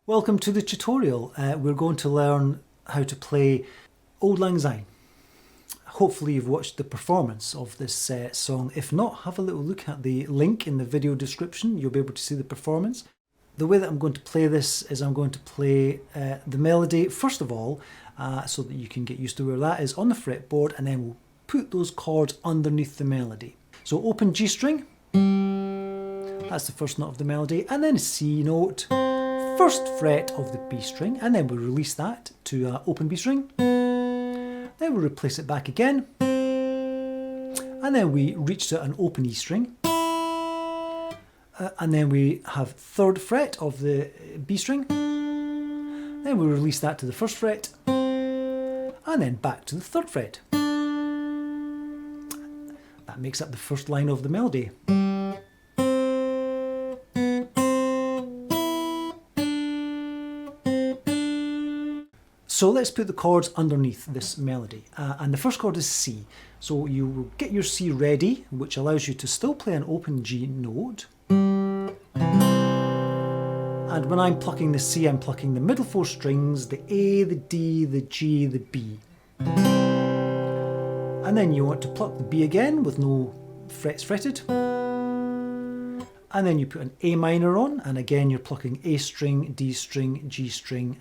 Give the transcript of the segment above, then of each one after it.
Welcome to the tutorial. We're going to learn how to play Auld Lang Syne. Hopefully you've watched the performance of this song. If not, have a little look at the link in the video description. You'll be able to see the performance. The way that I'm going to play this is I'm going to play the melody first of all, so that you can get used to where that is on the fretboard, and then we'll put those chords underneath the melody. So open G string, that's the first note of the melody, and then C note, first fret of the B string, and then we'll release that to open B string. Then we'll replace it back again, and then we reach to an open E string, and then we have third fret of the B string. Then we'll release that to the first fret, and then back to the third fret. That makes up the first line of the melody. So let's put the chords underneath this melody. And the first chord is C. So you will get your C ready, which allows you to still play an open G note. And when I'm plucking the C, I'm plucking the middle four strings, the A, the D, the G, the B. And then you want to pluck the B again with no frets fretted. And then you put an A minor on, and again you're plucking A string, D string, G string,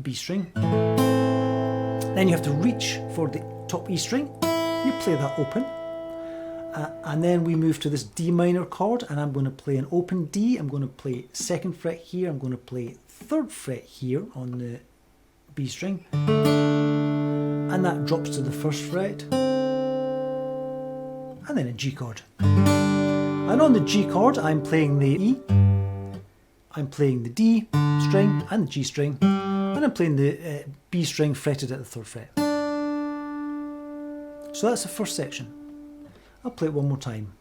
B string. Then you have to reach for the top E string. You play that open. And then we move to this D minor chord, and I'm going to play an open D. I'm going to play second fret here. I'm going to play third fret here on the B string. And that drops to the first fret. And then a G chord. And on the G chord, I'm playing the E, I'm playing the D string and the G string, and I'm playing the B string fretted at the third fret. So that's the first section. I'll play it one more time.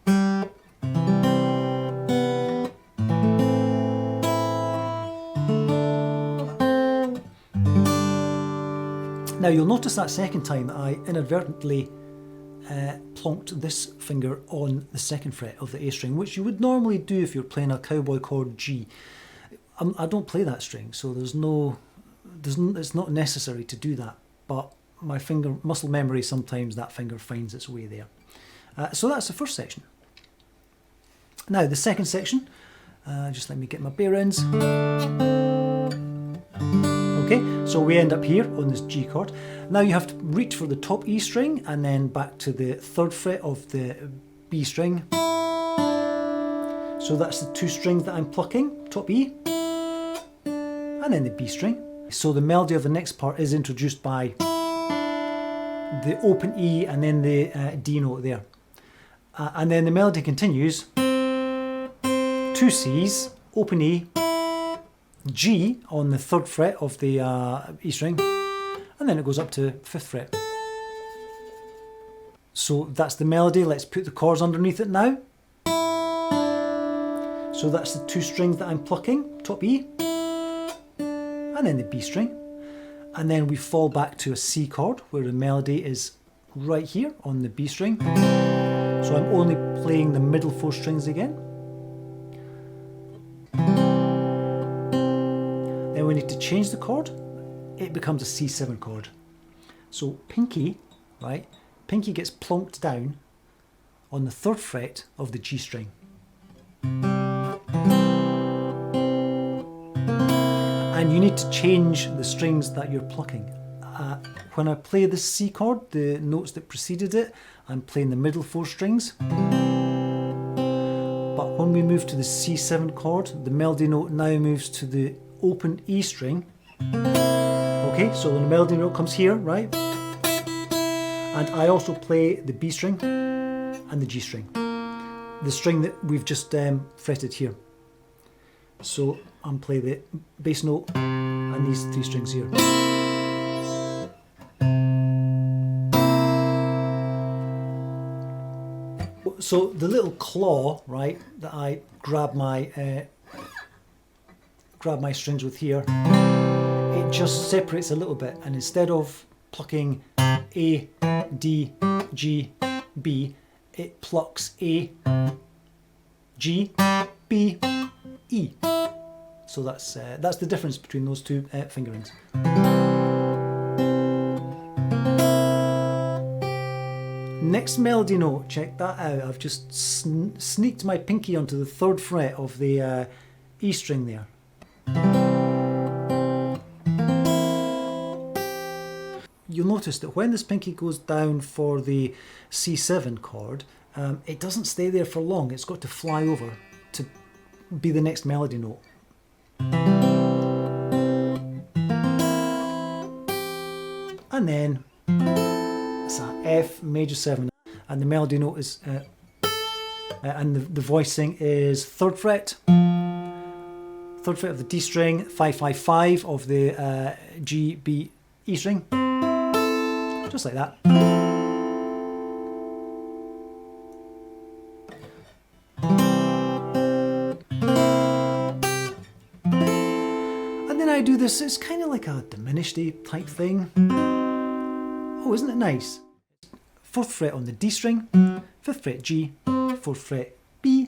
Now you'll notice that second time that I inadvertently plonked this finger on the second fret of the A string, which you would normally do if you're playing a cowboy chord G. I don't play that string, so it's not necessary to do that, but my finger muscle memory, sometimes that finger finds its way there. So that's the first section. Now the second section, just let me get my bearings. Okay, so we end up here on this G chord. Now you have to reach for the top E string and then back to the third fret of the B string. So that's the two strings that I'm plucking, top E, and then the B string. So the melody of the next part is introduced by the open E and then the D note there. And then the melody continues, two C's, open E, G on the third fret of the E string, and then it goes up to fifth fret. So that's the melody. Let's put the chords underneath it now. So that's the two strings that I'm plucking, top E, and then the B string. And then we fall back to a C chord where the melody is right here on the B string. So I'm only playing the middle four strings again. Then we need to change the chord. It becomes a C7 chord. So pinky, right? Pinky gets plonked down on the third fret of the G string. And you need to change the strings that you're plucking. When I play the C chord, the notes that preceded it, I'm playing the middle four strings. But when we move to the C7 chord, the melody note now moves to the open E string. Okay, so the melody note comes here, right? And I also play the B string and the G string, the string that we've just fretted here. So I'm playing the bass note and these three strings here. So the little claw, right, that I grab my strings with here, it just separates a little bit, and instead of plucking A, D, G, B, it plucks A, G, B, E. So that's the difference between those two fingerings. Next melody note, check that out. I've just sneaked my pinky onto the 3rd fret of the E string there. You'll notice that when this pinky goes down for the C7 chord, it doesn't stay there for long. It's got to fly over to be the next melody note. And then it's a F major 7, and the melody note is, and the voicing is 3rd fret, 3rd fret of the D string, 555 of the G, B, E string, just like that. And then I do this, it's kind of like a diminished type thing. Oh, isn't it nice? 4th fret on the D string, 5th fret G, 4th fret B.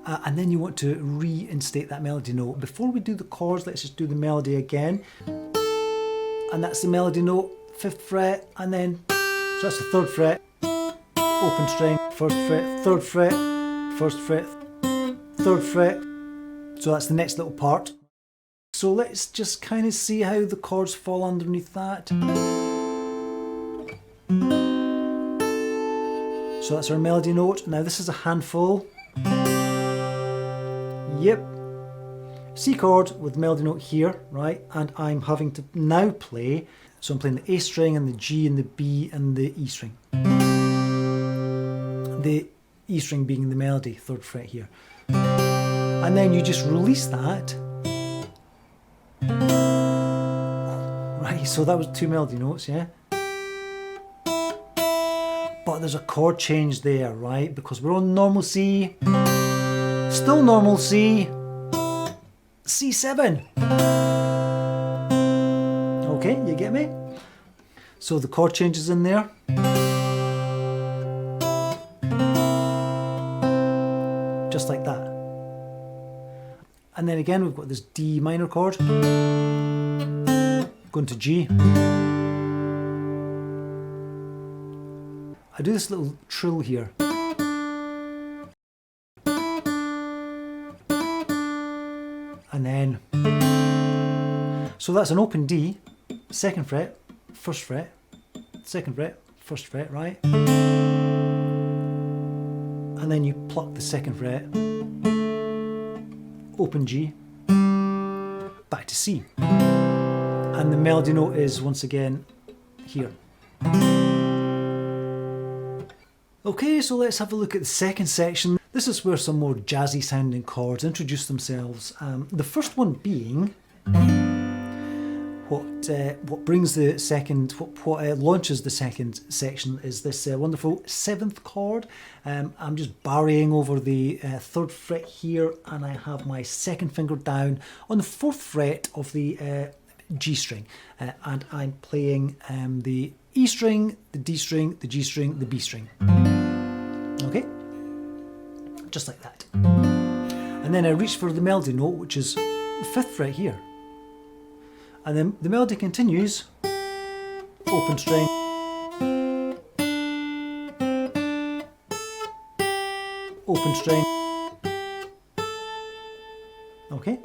And then you want to reinstate that melody note. Before we do the chords, let's just do the melody again. And that's the melody note, 5th fret, and then, so that's the 3rd fret, open string, 1st fret, 3rd fret, 1st fret, 3rd fret. So that's the next little part. So let's just kind of see how the chords fall underneath that. So that's our melody note. Now this is a handful. Yep. C chord with melody note here, right? And I'm having to now play, so I'm playing the A string and the G and the B and the E string. The E string being the melody, 3rd fret here. And then you just release that. Right, so that was 2 melody notes, yeah? But there's a chord change there, right? Because we're on normal C, still normal C, C7. Okay, you get me? So the chord changes in there. Just like that. And then again, we've got this D minor chord, going to G. I do this little trill here. And then, so that's an open D, 2nd fret, 1st fret, 2nd fret, 1st fret, right? And then you pluck the 2nd fret, open G, back to C. And the melody note is once again here. Okay, so let's have a look at the second section. This is where some more jazzy sounding chords introduce themselves. The first one being what brings the second, what launches the second section is this wonderful 7th chord. I'm just barrying over the 3rd fret here, and I have my 2nd finger down on the 4th fret of the G string, and I'm playing the E string, the D string, the G string, the B string. Okay, just like that. And then I reach for the melody note, which is the 5th fret here. And then the melody continues, open string, open string. Okay,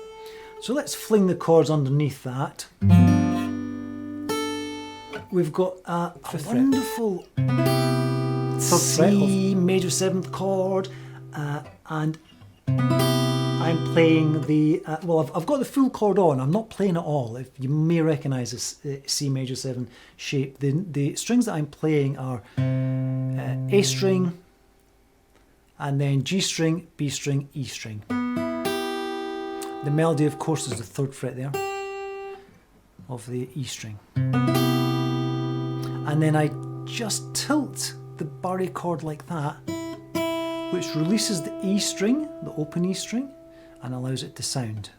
so let's fling the chords underneath that. We've got a wonderful 3rd fret C major 7th chord, and I'm playing the, well, I've got the full chord on, I'm not playing it all. If you may recognise this C major 7 shape. The strings that I'm playing are A string, and then G string, B string, E string. The melody, of course, is the 3rd fret there of the E string. And then I just tilt the barry chord like that, which releases the E string, the open E string, and allows it to sound.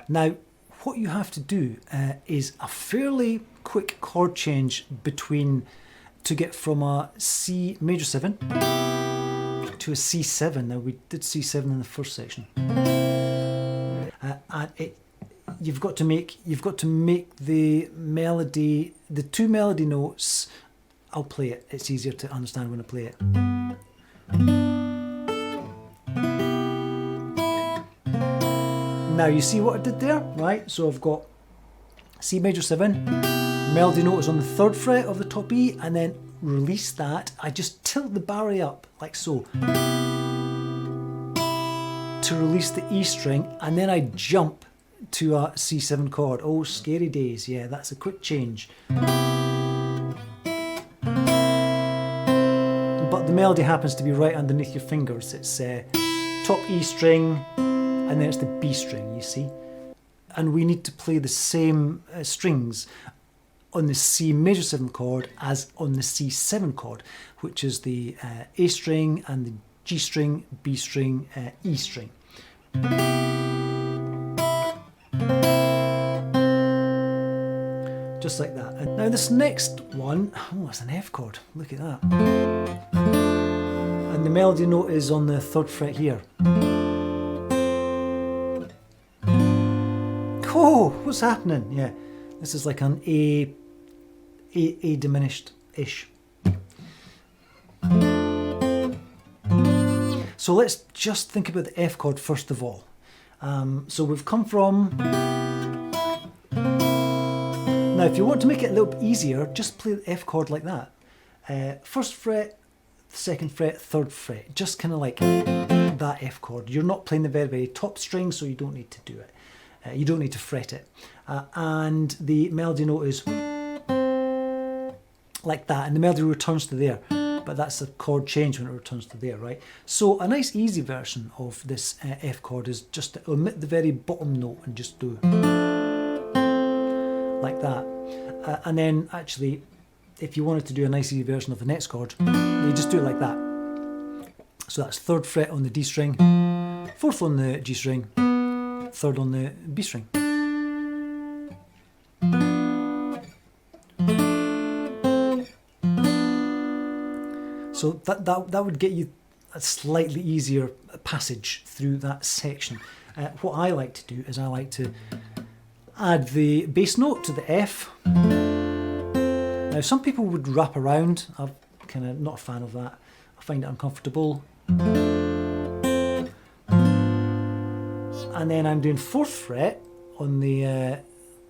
Now, what you have to do is a fairly quick chord change between to get from a C major 7 to a C7. Now we did C7 in the first section, and you've got to make the melody, the two melody notes. I'll play it. It's easier to understand when I play it. Now you see what I did there, right? So I've got C major 7, melody note is on the 3rd fret of the top E, and then release that. I just tilt the barre up like so to release the E string, and then I jump to a C7 chord. Oh, scary days. Yeah, that's a quick change. But the melody happens to be right underneath your fingers. It's top E string, and then it's the B string, you see. And we need to play the same strings on the C major 7 chord as on the C7 chord, which is the A string and the G string, B string, E string. Just like that. And now this next one, oh, it's an F chord. Look at that. And the melody note is on the 3rd fret here. Oh, what's happening? Yeah, this is like an A diminished-ish. So let's just think about the F chord first of all. So we've come from... Now if you want to make it a little bit easier, just play the F chord like that. 1st fret, 2nd fret, 3rd fret. Just kind of like that F chord. You're not playing the very, very top string, so you don't need to do it. You don't need to fret it. And the melody note is like that, and the melody returns to there. But that's a chord change when it returns to there, right? So a nice easy version of this F chord is just to omit the very bottom note and just do like that. And then actually, if you wanted to do a nice easy version of the next chord, you just do it like that. So that's 3rd fret on the D string, 4th on the G string, 3rd on the B string. So that would get you a slightly easier passage through that section. What I like to do is I like to add the bass note to the F. Now some people would wrap around. I'm kind of not a fan of that. I find it uncomfortable. And then I'm doing 4th fret on the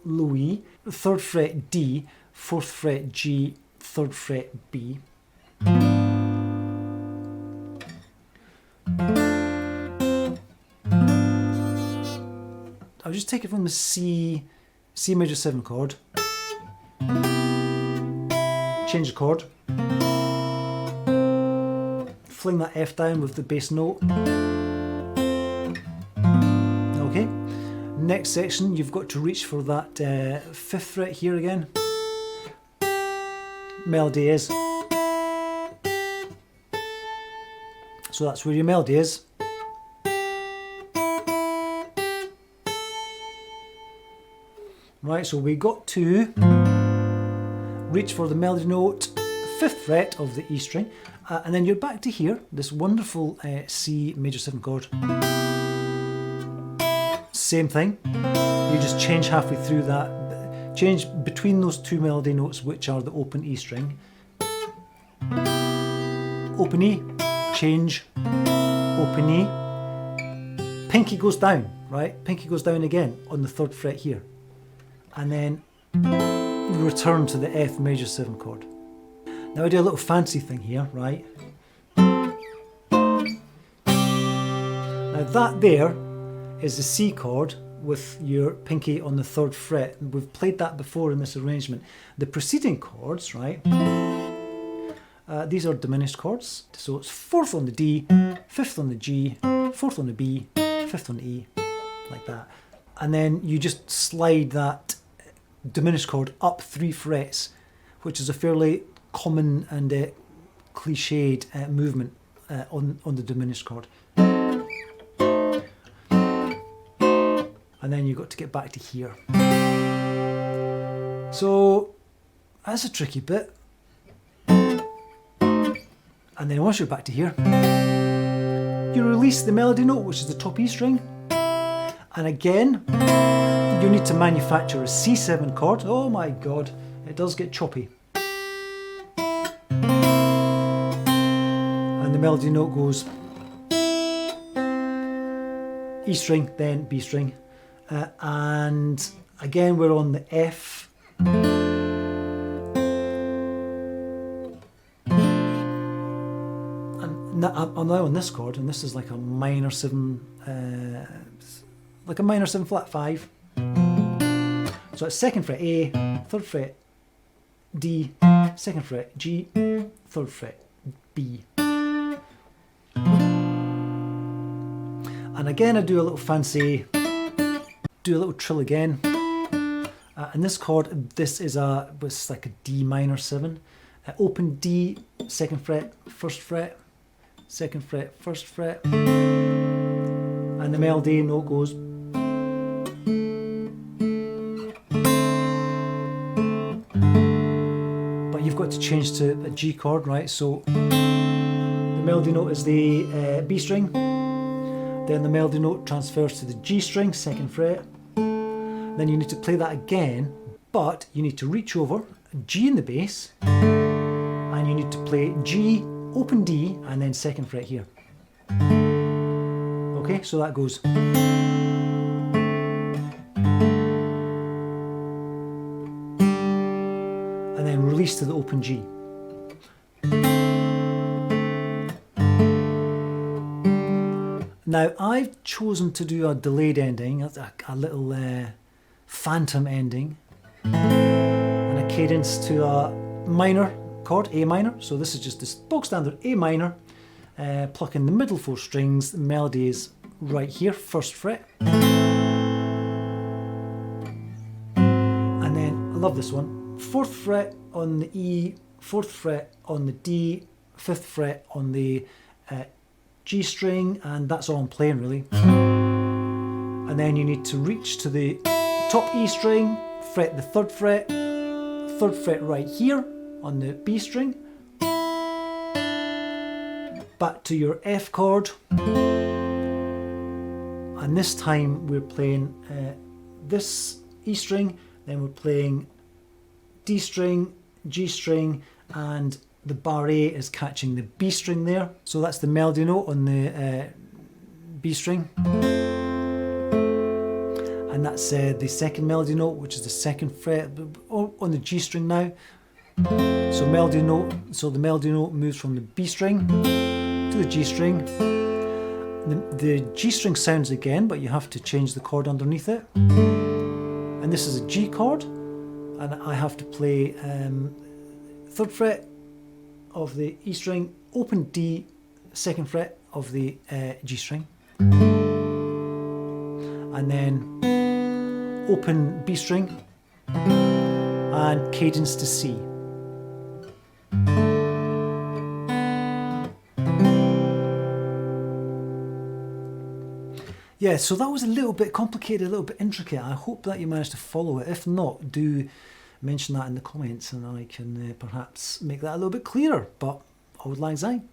low E, 3rd fret D, 4th fret G, 3rd fret B. I'll just take it from the C major 7 chord, change the chord, fling that F down with the bass note. Okay, next section you've got to reach for that 5th fret here again. Melody is. So that's where your melody is. Right, so we got to reach for the melody note, 5th fret of the E string, and then you're back to here, this wonderful C major 7 chord. Same thing, you just change halfway through that, change between those two melody notes, which are the open E string. Open E, change, open E, pinky goes down, right? Pinky goes down again on the 3rd fret here. And then return to the F major 7 chord. Now I do a little fancy thing here, right? Now that there is the C chord with your pinky on the 3rd fret. We've played that before in this arrangement. The preceding chords, right? These are diminished chords. So it's 4th on the D, 5th on the G, 4th on the B, 5th on the E, like that. And then you just slide that diminished chord up 3 frets, which is a fairly common and cliched movement on the diminished chord. And then you've got to get back to here. So that's a tricky bit. And then once you're back to here, you release the melody note, which is the top E string. And again, you need to manufacture a C7 chord. Oh my God, it does get choppy. And the melody note goes E string, then B string. And again, we're on the F. And I'm now on this chord, and this is like a minor 7, like a minor 7 flat 5. So it's 2nd fret A, 3rd fret D, 2nd fret G, 3rd fret B. And again, I do a little fancy, do a little trill again. And this chord, this is was like a D minor 7. Open D, 2nd fret, 1st fret, 2nd fret, 1st fret. And the melody note goes. But you've got to change to a G chord, right? So the melody note is the B string. Then the melody note transfers to the G string, 2nd fret. Then you need to play that again, but you need to reach over, G in the bass, and you need to play G, open D, and then 2nd fret here. Okay, so that goes. And then release to the open G. Now, I've chosen to do a delayed ending, a little phantom ending, and a cadence to a minor chord, A minor. So this is just this bog standard A minor, plucking the middle 4 strings. The melody is right here, 1st fret. And then, I love this one, 4th fret on the E, 4th fret on the D, 5th fret on the G string, and that's all I'm playing really. And then you need to reach to the top E string, fret the 3rd fret, 3rd fret right here on the B string, back to your F chord, and this time we're playing this E string, then we're playing D string, G string, and the bar A is catching the B string there. So that's the melody note on the B string. And that's the 2nd melody note, which is the 2nd fret on the G string now. So melody note, so the melody note moves from the B string to the G string. The G string sounds again, but you have to change the chord underneath it. And this is a G chord, and I have to play 3rd fret of the E string, open D, 2nd fret of the G string, and then open B string and cadence to C. Yeah, so that was a little bit complicated, a little bit intricate. I hope that you managed to follow it. If not, do mention that in the comments and I can perhaps make that a little bit clearer. But Auld Lang Syne.